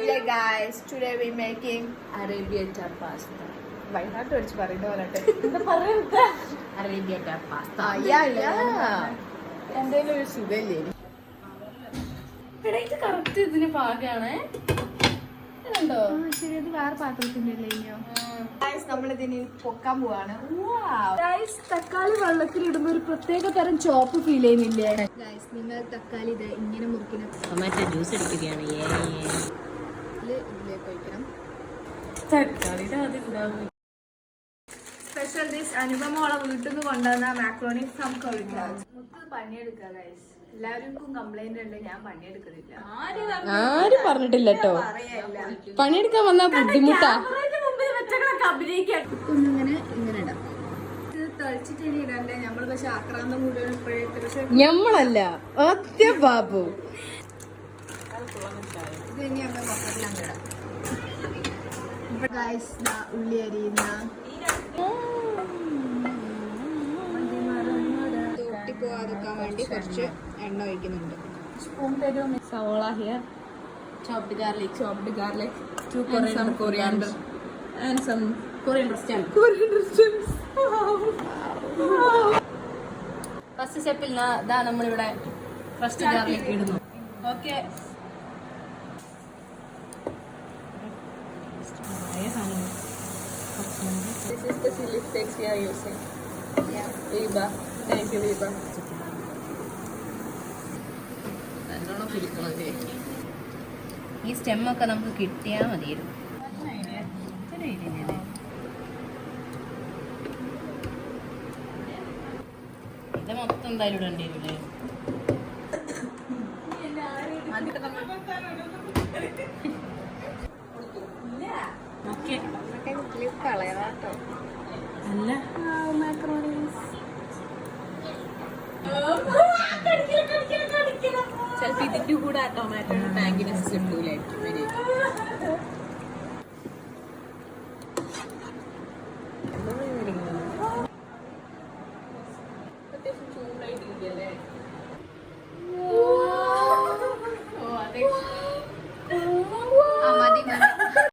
Hello guys, today we making Arrabbiata pasta. വയനാട്ട് വെച്ച് പറയുന്ന പോലെ Arrabbiata pasta. എന്തേലും ഒരു സുഖല്ലേ എടാ ഇത് കറക്റ്റ് ഇതിന് പാകാണ്. ഇതുണ്ടോ? ശരി, ഇത് വേറെ പാത്രത്തിന്റെ ഇല്ലയോ? നമ്മളിതിന് പൊക്കാൻ പോവാണ്. തക്കാളി വെള്ളത്തിലിടുമ്പോ ഒരു പ്രത്യേക തരം ചോപ്പ് ഫീൽ ചെയ്യുന്നില്ലേ? നിങ്ങൾ തക്കാളി ഇത് ഇങ്ങനെ മുറിക്കണം. ടൊമാറ്റോ ജ്യൂസ് എടുക്കുകയാണ്. ഇതിലേക്ക് ഒഴിക്കണം. സ്പെഷ്യൽ ഡിഷ് അനുപമോളെ വീട്ടിൽ നിന്ന് കൊണ്ടുവന്ന മാക്രോണി ഫ്രം കൊറിയ. മുത്ത് പണിയെടുക്കുക ഗൈസ്. എല്ലാവർക്കും കംപ്ലൈന്റ് ഉണ്ട്, ഞാൻ പണിയെടുക്കുന്നില്ല. ആരും പറഞ്ഞിട്ടില്ല കേട്ടോ. പണിയെടുക്കാൻ വന്നാ ബുദ്ധിമുട്ടാ. ഒന്നിങ്ങനെ ഇങ്ങനെ ഇടാം. ഇത് തളിച്ചിട്ട് ഇനി ഇടണ്ടേ നമ്മള്. പക്ഷെ ആക്രാന്തം കൂടുതൽ ഇപ്പോഴത്തെ. പക്ഷെ ഞമ്മളല്ല ഒറ്റ ബാബു. ഇത് ഇനി നമ്മൾ മൊത്തത്തിലാണ് ഇടാം. ഗൈസ് ഉള്ളി അരിയുന്ന ഒട്ടിപ്പോവാതിരിക്കാൻ വേണ്ടി കുറച്ച് എണ്ണ ഒഴിക്കുന്നുണ്ട്. സ്പൂൺ തരും. സവോള here. Chopped garlic. 2 coriander and some coriander stems. First സ്റ്റെപ്പിൽ ഇതാ നമ്മളിവിടെ ഫസ്റ്റ് ഗാർലിക് ഇടുന്നു. Okay, this is the chili flakes we are using. Viva, thank you Viva. നല്ലോണം പിടിക്കണല്ലേ. ഈ സ്റ്റെമ്മൊക്കെ നമുക്ക് കിട്ടിയാൽ മതിയായിരുന്നു. ഇത് മൊത്തം എന്തായാലും ഇടേണ്ടി വരില്ലേ? കളയാട്ടോ. അല്ല ചിലപ്പോ ഇതിന്റെ കൂടെ ടൊമാറ്റോ മാഗിനസ് കിട്ടൂലായിരിക്കും.